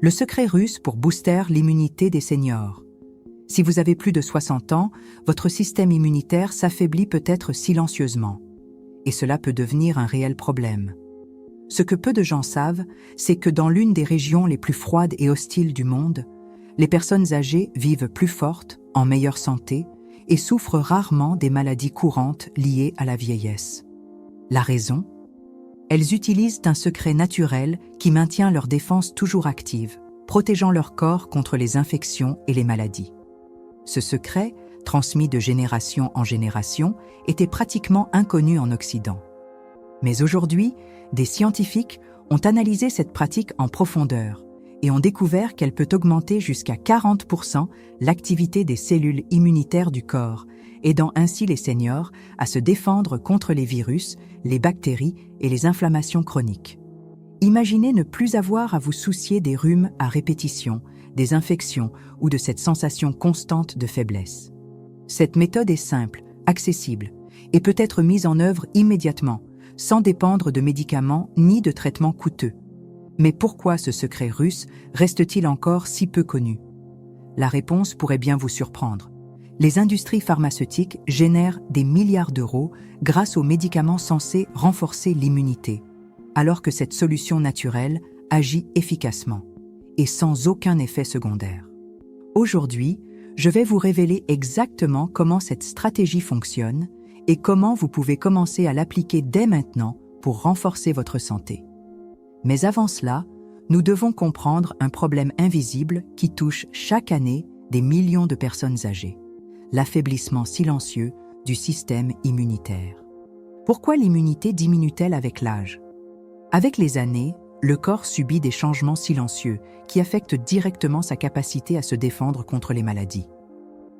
Le secret russe pour booster l'immunité des seniors. Si vous avez plus de 60 ans, votre système immunitaire s'affaiblit peut-être silencieusement. Et cela peut devenir un réel problème. Ce que peu de gens savent, c'est que dans l'une des régions les plus froides et hostiles du monde, les personnes âgées vivent plus fortes, en meilleure santé, et souffrent rarement des maladies courantes liées à la vieillesse. La raison ? Elles utilisent un secret naturel qui maintient leur défense toujours active, protégeant leur corps contre les infections et les maladies. Ce secret, transmis de génération en génération, était pratiquement inconnu en Occident. Mais aujourd'hui, des scientifiques ont analysé cette pratique en profondeur et ont découvert qu'elle peut augmenter jusqu'à 40% l'activité des cellules immunitaires du corps, aidant ainsi les seniors à se défendre contre les virus, les bactéries et les inflammations chroniques. Imaginez ne plus avoir à vous soucier des rhumes à répétition, des infections ou de cette sensation constante de faiblesse. Cette méthode est simple, accessible et peut être mise en œuvre immédiatement, sans dépendre de médicaments ni de traitements coûteux. Mais pourquoi ce secret russe reste-t-il encore si peu connu ? La réponse pourrait bien vous surprendre. Les industries pharmaceutiques génèrent des milliards d'euros grâce aux médicaments censés renforcer l'immunité, alors que cette solution naturelle agit efficacement et sans aucun effet secondaire. Aujourd'hui, je vais vous révéler exactement comment cette stratégie fonctionne et comment vous pouvez commencer à l'appliquer dès maintenant pour renforcer votre santé. Mais avant cela, nous devons comprendre un problème invisible qui touche chaque année des millions de personnes âgées: l'affaiblissement silencieux du système immunitaire. Pourquoi l'immunité diminue-t-elle avec l'âge ? Avec les années, le corps subit des changements silencieux qui affectent directement sa capacité à se défendre contre les maladies.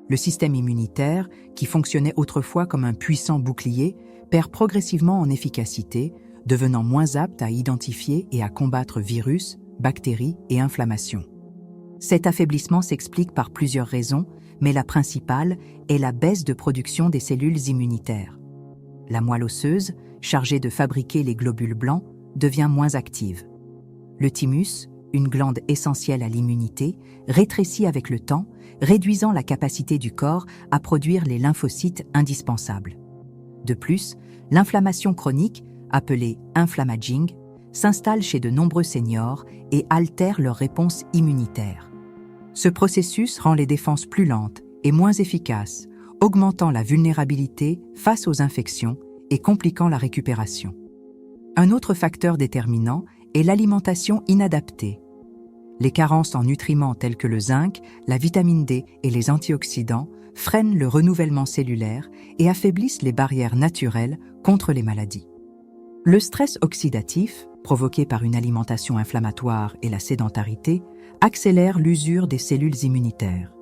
Le système immunitaire, qui fonctionnait autrefois comme un puissant bouclier, perd progressivement en efficacité, devenant moins apte à identifier et à combattre virus, bactéries et inflammations. Cet affaiblissement s'explique par plusieurs raisons, mais la principale est la baisse de production des cellules immunitaires. La moelle osseuse, chargée de fabriquer les globules blancs, devient moins active. Le thymus, une glande essentielle à l'immunité, rétrécit avec le temps, réduisant la capacité du corps à produire les lymphocytes indispensables. De plus, l'inflammation chronique, appelée inflammaging, s'installe chez de nombreux seniors et altère leur réponse immunitaire. Ce processus rend les défenses plus lentes et moins efficaces, augmentant la vulnérabilité face aux infections et compliquant la récupération. Un autre facteur déterminant est l'alimentation inadaptée. Les carences en nutriments tels que le zinc, la vitamine D et les antioxydants freinent le renouvellement cellulaire et affaiblissent les barrières naturelles contre les maladies. Le stress oxydatif, provoqué par une alimentation inflammatoire et la sédentarité, accélère l'usure des cellules immunitaires.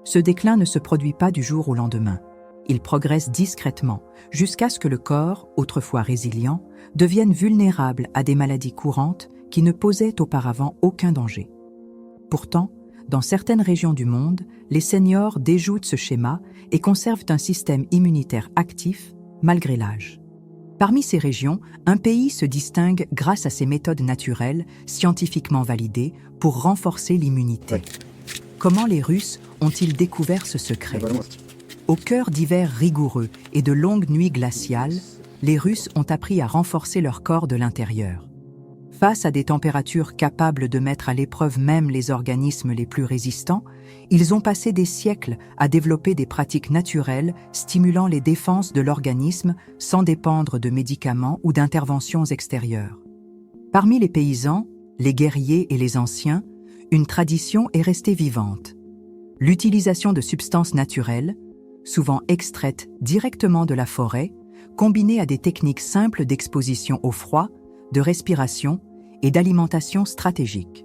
Ce déclin ne se produit pas du jour au lendemain. Il progresse discrètement jusqu'à ce que le corps, autrefois résilient, devienne vulnérable à des maladies courantes qui ne posaient auparavant aucun danger. Pourtant, dans certaines régions du monde, les seniors déjouent ce schéma et conservent un système immunitaire actif malgré l'âge. Parmi ces régions, un pays se distingue grâce à ses méthodes naturelles, scientifiquement validées, pour renforcer l'immunité. Comment les Russes ont-ils découvert ce secret ? Au cœur d'hivers rigoureux et de longues nuits glaciales, les Russes ont appris à renforcer leur corps de l'intérieur. Face à des températures capables de mettre à l'épreuve même les organismes les plus résistants, ils ont passé des siècles à développer des pratiques naturelles stimulant les défenses de l'organisme sans dépendre de médicaments ou d'interventions extérieures. Parmi les paysans, les guerriers et les anciens, une tradition est restée vivante. L'utilisation de substances naturelles, souvent extraites directement de la forêt, combinées à des techniques simples d'exposition au froid, de respiration et d'alimentation stratégique.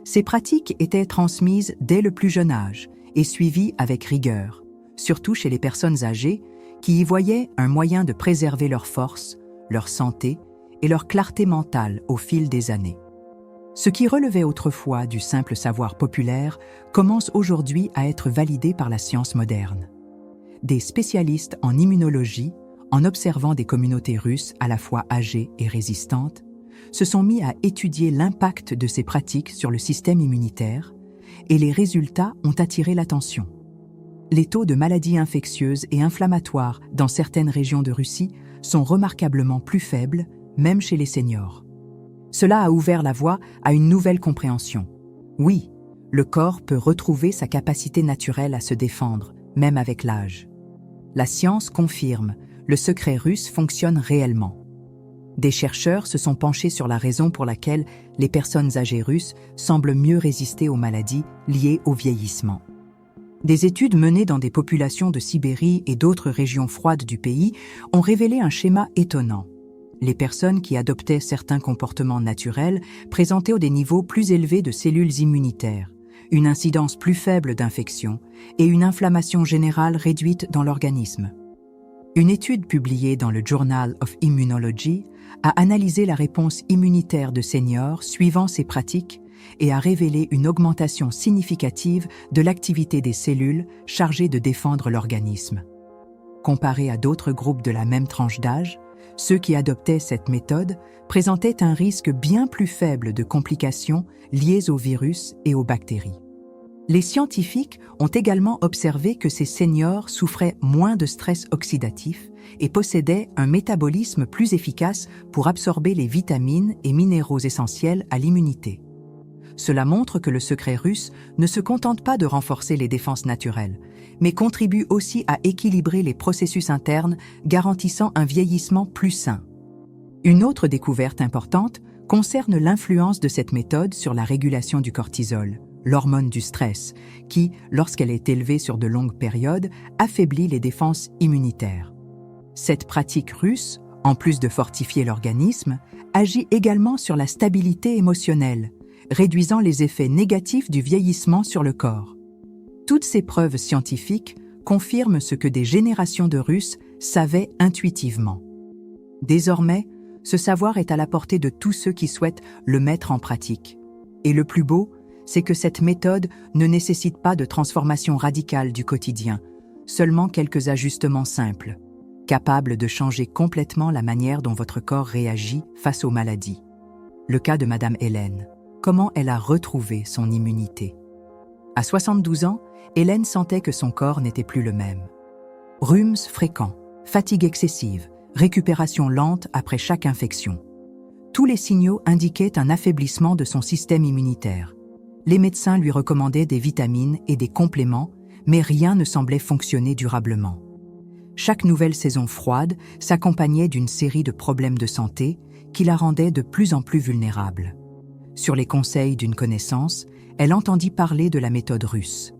Ces pratiques étaient transmises dès le plus jeune âge et suivies avec rigueur, surtout chez les personnes âgées qui y voyaient un moyen de préserver leur force, leur santé et leur clarté mentale au fil des années. Ce qui relevait autrefois du simple savoir populaire commence aujourd'hui à être validé par la science moderne. Des spécialistes en immunologie, en observant des communautés russes à la fois âgées et résistantes, se sont mis à étudier l'impact de ces pratiques sur le système immunitaire et les résultats ont attiré l'attention. Les taux de maladies infectieuses et inflammatoires dans certaines régions de Russie sont remarquablement plus faibles, même chez les seniors. Cela a ouvert la voie à une nouvelle compréhension. Oui, le corps peut retrouver sa capacité naturelle à se défendre, même avec l'âge. La science confirme, le secret russe fonctionne réellement. Des chercheurs se sont penchés sur la raison pour laquelle les personnes âgées russes semblent mieux résister aux maladies liées au vieillissement. Des études menées dans des populations de Sibérie et d'autres régions froides du pays ont révélé un schéma étonnant. Les personnes qui adoptaient certains comportements naturels présentaient des niveaux plus élevés de cellules immunitaires, une incidence plus faible d'infection et une inflammation générale réduite dans l'organisme. Une étude publiée dans le Journal of Immunology a analysé la réponse immunitaire de seniors suivant ces pratiques et a révélé une augmentation significative de l'activité des cellules chargées de défendre l'organisme. Comparé à d'autres groupes de la même tranche d'âge, ceux qui adoptaient cette méthode présentaient un risque bien plus faible de complications liées aux virus et aux bactéries. Les scientifiques ont également observé que ces seniors souffraient moins de stress oxydatif et possédaient un métabolisme plus efficace pour absorber les vitamines et minéraux essentiels à l'immunité. Cela montre que le secret russe ne se contente pas de renforcer les défenses naturelles, mais contribue aussi à équilibrer les processus internes, garantissant un vieillissement plus sain. Une autre découverte importante concerne l'influence de cette méthode sur la régulation du cortisol, l'hormone du stress, qui, lorsqu'elle est élevée sur de longues périodes, affaiblit les défenses immunitaires. Cette pratique russe, en plus de fortifier l'organisme, agit également sur la stabilité émotionnelle, réduisant les effets négatifs du vieillissement sur le corps. Toutes ces preuves scientifiques confirment ce que des générations de Russes savaient intuitivement. Désormais, ce savoir est à la portée de tous ceux qui souhaitent le mettre en pratique. Et le plus beau, c'est que cette méthode ne nécessite pas de transformation radicale du quotidien, seulement quelques ajustements simples, capables de changer complètement la manière dont votre corps réagit face aux maladies. Le cas de Madame Hélène. Comment elle a retrouvé son immunité. À 72 ans, Hélène sentait que son corps n'était plus le même. Rhumes fréquents, fatigue excessive, récupération lente après chaque infection. Tous les signaux indiquaient un affaiblissement de son système immunitaire. Les médecins lui recommandaient des vitamines et des compléments, mais rien ne semblait fonctionner durablement. Chaque nouvelle saison froide s'accompagnait d'une série de problèmes de santé qui la rendaient de plus en plus vulnérable. Sur les conseils d'une connaissance, elle entendit parler de la méthode russe.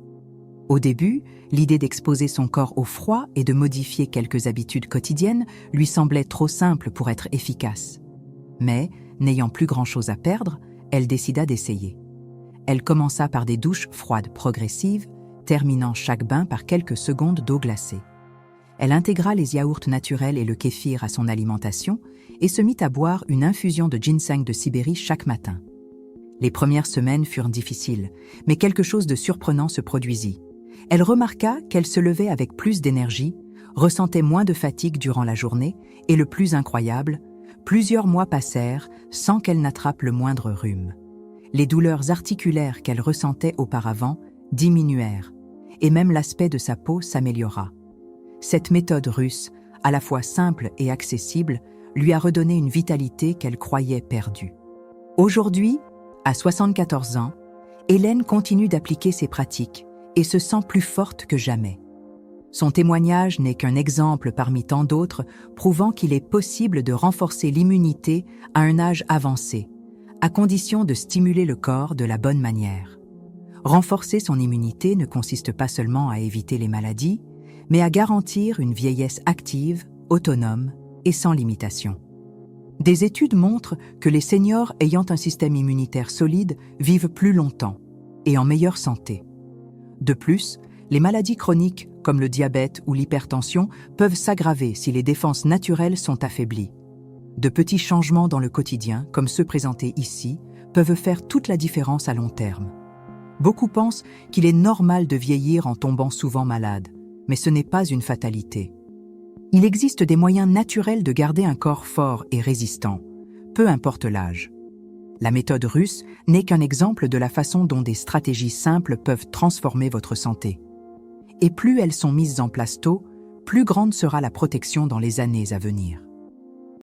Au début, l'idée d'exposer son corps au froid et de modifier quelques habitudes quotidiennes lui semblait trop simple pour être efficace. Mais, n'ayant plus grand-chose à perdre, elle décida d'essayer. Elle commença par des douches froides progressives, terminant chaque bain par quelques secondes d'eau glacée. Elle intégra les yaourts naturels et le kéfir à son alimentation et se mit à boire une infusion de ginseng de Sibérie chaque matin. Les premières semaines furent difficiles, mais quelque chose de surprenant se produisit. Elle remarqua qu'elle se levait avec plus d'énergie, ressentait moins de fatigue durant la journée, et le plus incroyable, plusieurs mois passèrent sans qu'elle n'attrape le moindre rhume. Les douleurs articulaires qu'elle ressentait auparavant diminuèrent, et même l'aspect de sa peau s'améliora. Cette méthode russe, à la fois simple et accessible, lui a redonné une vitalité qu'elle croyait perdue. Aujourd'hui, à 74 ans, Hélène continue d'appliquer ces pratiques et se sent plus forte que jamais. Son témoignage n'est qu'un exemple parmi tant d'autres prouvant qu'il est possible de renforcer l'immunité à un âge avancé, à condition de stimuler le corps de la bonne manière. Renforcer son immunité ne consiste pas seulement à éviter les maladies, mais à garantir une vieillesse active, autonome et sans limitation. Des études montrent que les seniors ayant un système immunitaire solide vivent plus longtemps et en meilleure santé. De plus, les maladies chroniques comme le diabète ou l'hypertension peuvent s'aggraver si les défenses naturelles sont affaiblies. De petits changements dans le quotidien, comme ceux présentés ici, peuvent faire toute la différence à long terme. Beaucoup pensent qu'il est normal de vieillir en tombant souvent malade, mais ce n'est pas une fatalité. Il existe des moyens naturels de garder un corps fort et résistant. peu importe l'âge. La méthode russe n'est qu'un exemple de la façon dont des stratégies simples peuvent transformer votre santé. Et plus elles sont mises en place tôt, plus grande sera la protection dans les années à venir.